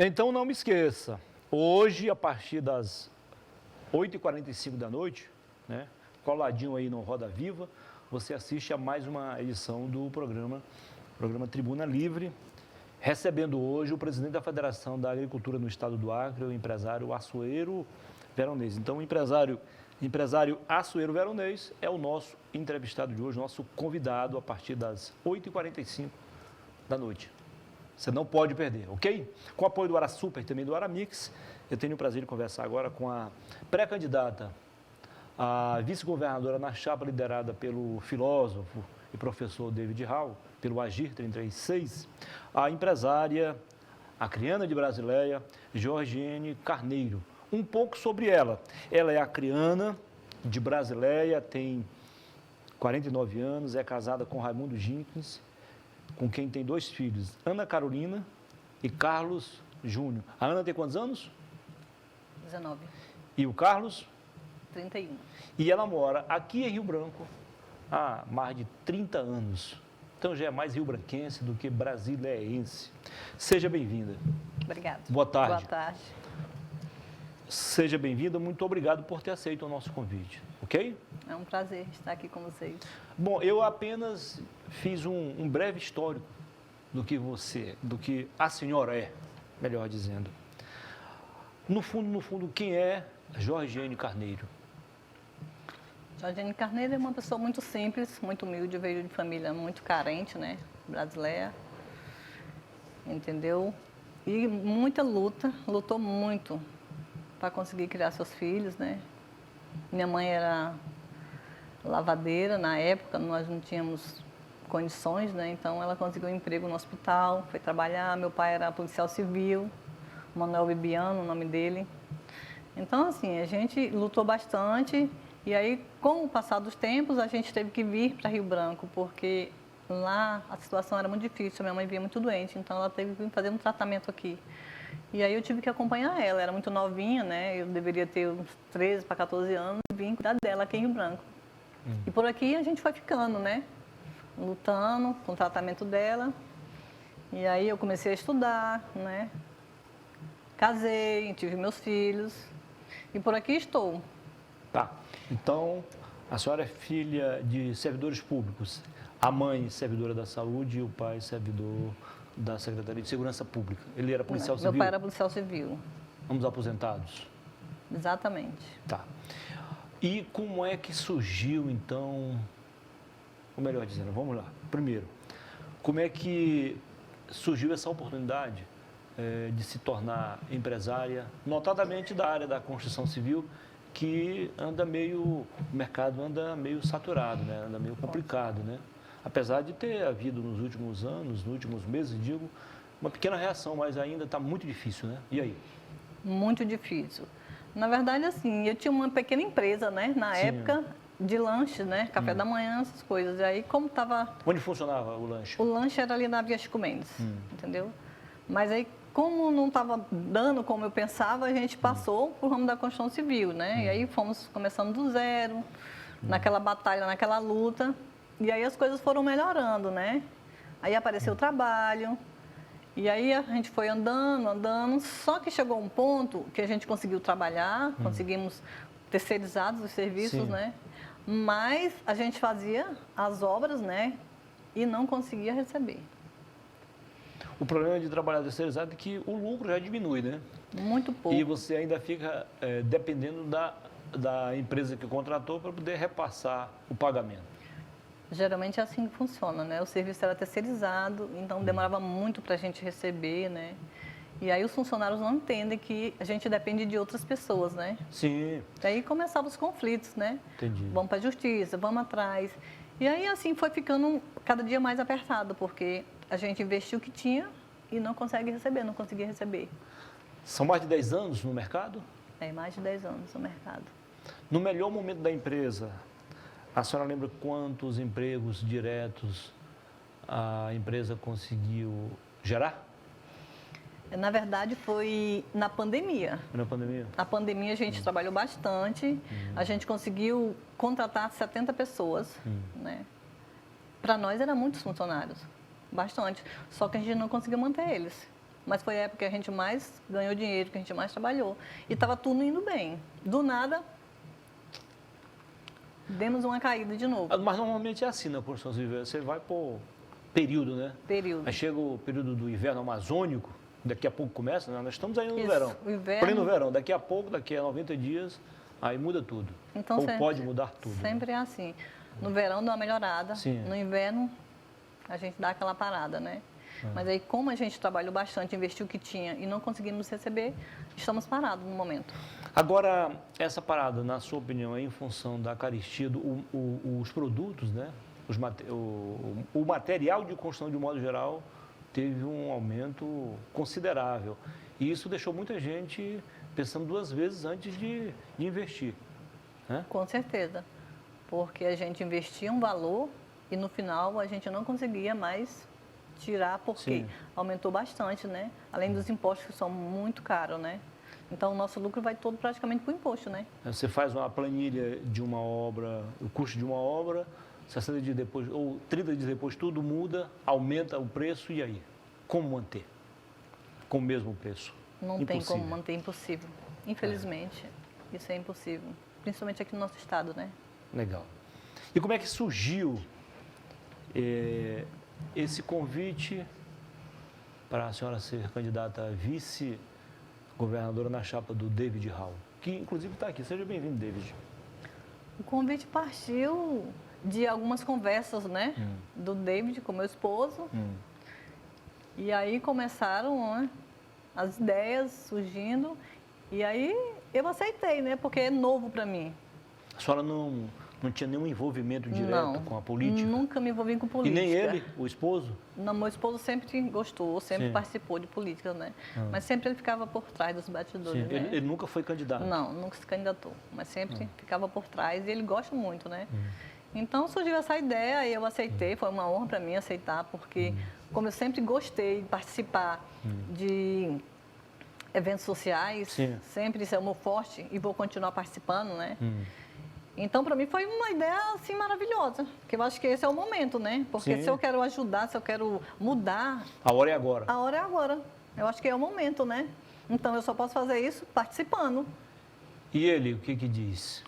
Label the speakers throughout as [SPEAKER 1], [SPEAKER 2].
[SPEAKER 1] Então não me esqueça, hoje a partir das 8h45 da noite, né, coladinho aí no Roda Viva, você assiste a mais uma edição do programa Tribuna Livre, recebendo hoje o presidente da Federação da Agricultura no Estado do Acre, o empresário Assuero Veronês. Então, o empresário Assuero Veronês é o nosso entrevistado de hoje, nosso convidado a partir das 8h45 da noite. Você não pode perder, ok? Com o apoio do Arasuper e também do Aramix, eu tenho o prazer de conversar agora com a pré-candidata, a vice-governadora na chapa liderada pelo filósofo e professor David Hall, pelo Agir 336, a empresária acriana de Brasileia, Georgiene Carneiro. Um pouco sobre ela. Ela é acriana de Brasileia, tem 49 anos, é casada com Raimundo Jenkins, com quem tem 2 filhos, Ana Carolina e Carlos Júnior. A Ana tem quantos anos?
[SPEAKER 2] 19.
[SPEAKER 1] E o Carlos?
[SPEAKER 2] 31.
[SPEAKER 1] E ela mora aqui em Rio Branco há mais de 30 anos. Então já é mais rio-branquense do que brasiliense. Seja bem-vinda.
[SPEAKER 2] Obrigada.
[SPEAKER 1] Boa tarde.
[SPEAKER 2] Boa tarde.
[SPEAKER 1] Seja bem-vinda, muito obrigado por ter aceito o nosso convite, ok?
[SPEAKER 2] É um prazer estar aqui com vocês.
[SPEAKER 1] Bom, eu apenas fiz um breve histórico do que a senhora é, melhor dizendo. No fundo, quem é Georgiene Carneiro?
[SPEAKER 2] Georgiene Carneiro é uma pessoa muito simples, muito humilde, veio de família muito carente, né? Brasileira, entendeu? E muita luta, lutou muito para conseguir criar seus filhos, né? Minha mãe era lavadeira na época, nós não tínhamos condições, né? Então ela conseguiu um emprego no hospital, foi trabalhar. Meu pai era policial civil, Manuel Bibiano, o nome dele. Então, assim, a gente lutou bastante e aí, com o passar dos tempos, a gente teve que vir para Rio Branco, porque lá a situação era muito difícil, minha mãe vinha muito doente, então ela teve que vir fazer um tratamento aqui. E aí eu tive que acompanhar ela, era muito novinha, né? Eu deveria ter uns 13 para 14 anos e vim cuidar dela aqui em Rio Branco. E por aqui a gente foi ficando, né? Lutando com o tratamento dela. E aí eu comecei a estudar, né? Casei, tive meus filhos e por aqui estou.
[SPEAKER 1] Tá, então a senhora é filha de servidores públicos, a mãe servidora da saúde e o pai servidor da Secretaria de Segurança Pública. Ele era policial civil?
[SPEAKER 2] Meu pai era policial civil.
[SPEAKER 1] Ambos aposentados?
[SPEAKER 2] Exatamente.
[SPEAKER 1] Tá. E como é que surgiu, então, ou melhor dizendo, vamos lá. Primeiro, como é que surgiu essa oportunidade de se tornar empresária, notadamente da área da construção civil, que o mercado anda meio saturado, né? Anda meio complicado, né? Apesar de ter havido nos últimos anos, nos últimos meses, digo, uma pequena reação, mas ainda está muito difícil, né? E aí?
[SPEAKER 2] Muito difícil. Na verdade, assim, eu tinha uma pequena empresa, né? Na época, de lanche, né? Café da manhã, essas coisas. E aí, como estava...
[SPEAKER 1] Onde funcionava o lanche?
[SPEAKER 2] O lanche era ali na Via Chico Mendes, entendeu? Mas aí, como não estava dando como eu pensava, a gente passou para o ramo da construção civil, né? E aí fomos começando do zero, naquela batalha, naquela luta. E aí as coisas foram melhorando, né? Aí apareceu o trabalho. E aí a gente foi andando, só que chegou um ponto que a gente conseguiu trabalhar, conseguimos terceirizados os serviços, né? Mas a gente fazia as obras, né? E não conseguia receber.
[SPEAKER 1] O problema de trabalhar terceirizado é que o lucro já diminui, né?
[SPEAKER 2] Muito pouco.
[SPEAKER 1] E você ainda fica dependendo da empresa que contratou para poder repassar o pagamento.
[SPEAKER 2] Geralmente é assim que funciona, né? O serviço era terceirizado, então demorava muito para a gente receber, né? E aí os funcionários não entendem que a gente depende de outras pessoas, né?
[SPEAKER 1] Sim.
[SPEAKER 2] Daí começavam os conflitos, né?
[SPEAKER 1] Entendi.
[SPEAKER 2] Vamos para a justiça, vamos atrás. E aí assim foi ficando cada dia mais apertado, porque a gente investiu o que tinha e não consegue receber, não conseguia receber.
[SPEAKER 1] São mais de 10 anos no mercado?
[SPEAKER 2] É, mais de 10 anos no mercado.
[SPEAKER 1] No melhor momento da empresa, a senhora lembra quantos empregos diretos a empresa conseguiu gerar?
[SPEAKER 2] Na verdade, foi na pandemia.
[SPEAKER 1] Na pandemia?
[SPEAKER 2] Na pandemia, a gente trabalhou bastante. A gente conseguiu contratar 70 pessoas, né? Para nós, eram muitos funcionários. Bastante. Só que a gente não conseguiu manter eles. mas foi a época que a gente mais ganhou dinheiro, que a gente mais trabalhou. E estava tudo indo bem. Do nada, demos uma caída de novo.
[SPEAKER 1] Mas normalmente é assim na construção civil, você vai por período, né?
[SPEAKER 2] Período.
[SPEAKER 1] Aí chega o período do inverno amazônico, daqui a pouco começa, né? Nós estamos ainda no
[SPEAKER 2] Isso,
[SPEAKER 1] verão.
[SPEAKER 2] o inverno.
[SPEAKER 1] Pleno verão, daqui a pouco, daqui a 90 dias, aí muda tudo.
[SPEAKER 2] Então,
[SPEAKER 1] Ou pode mudar tudo.
[SPEAKER 2] Sempre é assim. No verão dá uma melhorada,
[SPEAKER 1] Sim.
[SPEAKER 2] no inverno a gente dá aquela parada, né? Mas aí, como a gente trabalhou bastante, investiu o que tinha e não conseguimos receber, estamos parados no momento.
[SPEAKER 1] Agora, essa parada, na sua opinião, é em função da carestia, os produtos, né? O material de construção, de um modo geral, teve um aumento considerável. E isso deixou muita gente pensando duas vezes antes de investir. Né?
[SPEAKER 2] Com certeza. Porque a gente investia um valor e no final a gente não conseguia mais tirar porque
[SPEAKER 1] Sim.
[SPEAKER 2] aumentou bastante, né? Além dos impostos que são muito caros, né? Então o nosso lucro vai todo praticamente para o imposto, né?
[SPEAKER 1] Você faz uma planilha de uma obra, o custo de uma obra, 60 dias depois, ou 30 dias depois, tudo muda, aumenta o preço, e aí? Como manter? Com o mesmo preço?
[SPEAKER 2] Não tem como manter, impossível. Infelizmente, isso é impossível. Principalmente aqui no nosso estado, né?
[SPEAKER 1] Legal. E como é que surgiu esse convite para a senhora ser candidata a vice-governadora na chapa do David Hall, que inclusive está aqui. Seja bem-vindo, David.
[SPEAKER 2] O convite partiu de algumas conversas, né? Do David com meu esposo. E aí começaram, né, as ideias surgindo. E aí eu aceitei, né? Porque é novo para mim.
[SPEAKER 1] A senhora não tinha nenhum envolvimento direto com a política?
[SPEAKER 2] Nunca me envolvi com política.
[SPEAKER 1] E nem ele, o esposo?
[SPEAKER 2] Não, meu esposo sempre gostou, sempre participou de política, né? Mas sempre ele ficava por trás dos bastidores, né?
[SPEAKER 1] Ele nunca foi candidato?
[SPEAKER 2] Não, nunca se candidatou, mas sempre ficava por trás e ele gosta muito, né? Então surgiu essa ideia e eu aceitei, foi uma honra para mim aceitar, porque como eu sempre gostei de participar de eventos sociais, sempre isso é o meu forte e vou continuar participando, né? Então, para mim, foi uma ideia, assim, maravilhosa. Porque eu acho que esse é o momento, né? Porque se eu quero ajudar, se eu quero mudar...
[SPEAKER 1] A hora é agora.
[SPEAKER 2] A hora é agora. Eu acho que é o momento, né? Então, eu só posso fazer isso participando.
[SPEAKER 1] E ele, o que diz?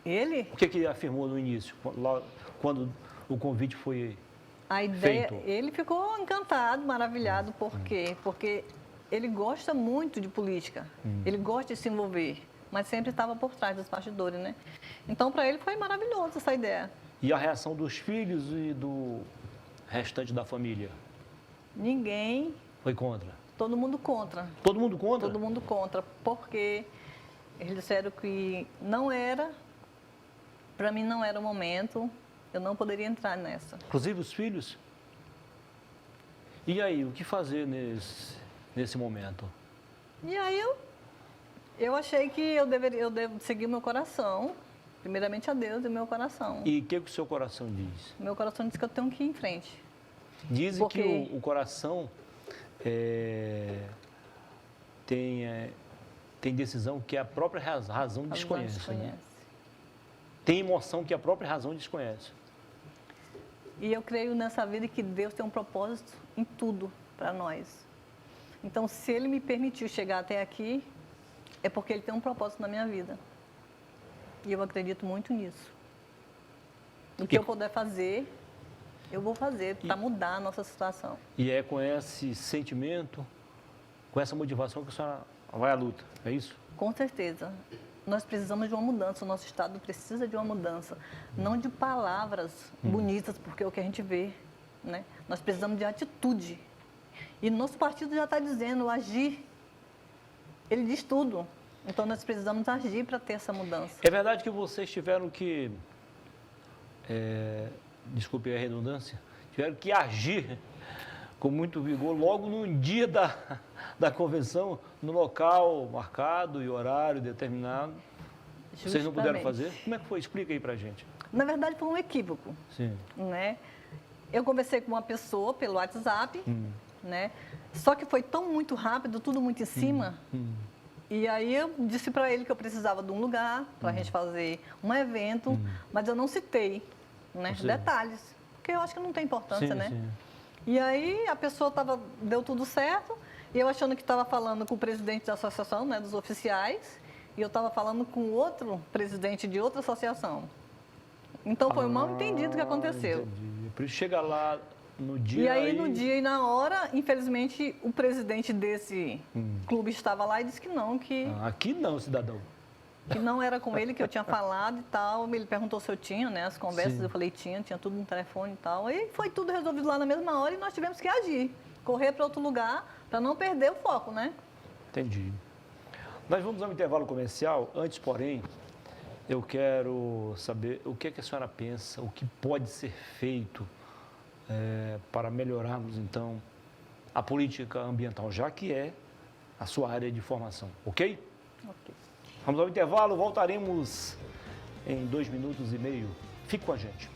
[SPEAKER 2] Ele?
[SPEAKER 1] O que afirmou no início, quando o convite foi
[SPEAKER 2] a ideia,
[SPEAKER 1] feito?
[SPEAKER 2] Ele ficou encantado, maravilhado. Por quê? Porque ele gosta muito de política. Ele gosta de se envolver. Mas sempre estava por trás dos bastidores, né? Então, para ele foi maravilhoso essa ideia.
[SPEAKER 1] E a reação dos filhos e do restante da família?
[SPEAKER 2] Ninguém...
[SPEAKER 1] Foi contra?
[SPEAKER 2] Todo mundo contra.
[SPEAKER 1] Todo mundo contra?
[SPEAKER 2] Todo mundo contra, porque eles disseram que não era, para mim não era o momento, eu não poderia entrar nessa.
[SPEAKER 1] Inclusive os filhos? E aí, o que fazer nesse momento?
[SPEAKER 2] E aí eu achei que eu devo seguir o meu coração, primeiramente a Deus e o meu coração.
[SPEAKER 1] E o que o seu coração diz?
[SPEAKER 2] Meu coração diz que eu tenho que ir em frente.
[SPEAKER 1] Dizem que o coração tem decisão que a própria razão desconhece. Né? Tem emoção que a própria razão desconhece.
[SPEAKER 2] E eu creio nessa vida que Deus tem um propósito em tudo para nós. Então, se Ele me permitiu chegar até aqui, é porque Ele tem um propósito na minha vida. E eu acredito muito nisso. O que eu puder fazer, eu vou fazer para mudar a nossa situação.
[SPEAKER 1] E é com esse sentimento, com essa motivação que a senhora vai à luta, é isso?
[SPEAKER 2] Com certeza. Nós precisamos de uma mudança, o nosso Estado precisa de uma mudança. Não de palavras bonitas, porque é o que a gente vê, né? Nós precisamos de atitude. E nosso partido já está dizendo, agir. Ele diz tudo. Então, nós precisamos agir para ter essa mudança.
[SPEAKER 1] É verdade que vocês tiveram que, desculpe a redundância, tiveram que agir com muito vigor logo no dia da convenção, no local marcado e horário determinado. Vocês não puderam fazer? Como é que foi? Explica aí para a gente.
[SPEAKER 2] Na verdade, foi um equívoco.
[SPEAKER 1] Sim.
[SPEAKER 2] Né? Eu conversei com uma pessoa pelo WhatsApp, né? Só que foi tão muito rápido, tudo muito em cima. E aí eu disse para ele que eu precisava de um lugar para a gente fazer um evento, mas eu não citei, né, detalhes, porque eu acho que não tem importância, né? Sim. E aí a pessoa deu tudo certo, E eu achando que estava falando com o presidente da associação, né, dos oficiais, e eu estava falando com outro presidente de outra associação. Então foi um mal entendido que aconteceu.
[SPEAKER 1] Entendi. Por isso chega lá no dia.
[SPEAKER 2] E aí, no dia e na hora, infelizmente, o presidente desse clube estava lá e disse que não,
[SPEAKER 1] Aqui não, cidadão.
[SPEAKER 2] que não era com ele que eu tinha falado e tal. Ele perguntou se eu tinha, né, as conversas,
[SPEAKER 1] Sim.
[SPEAKER 2] eu falei tinha tudo no telefone e tal. Aí foi tudo resolvido lá na mesma hora e nós tivemos que agir, correr para outro lugar para não perder o foco, né?
[SPEAKER 1] Entendi. Nós vamos ao intervalo comercial. Antes, porém, eu quero saber o que é que a senhora pensa, o que pode ser feito para melhorarmos, então, a política ambiental, já que é a sua área de formação, ok?
[SPEAKER 2] Ok.
[SPEAKER 1] Vamos ao intervalo, voltaremos em 2 minutos e meio. Fique com a gente.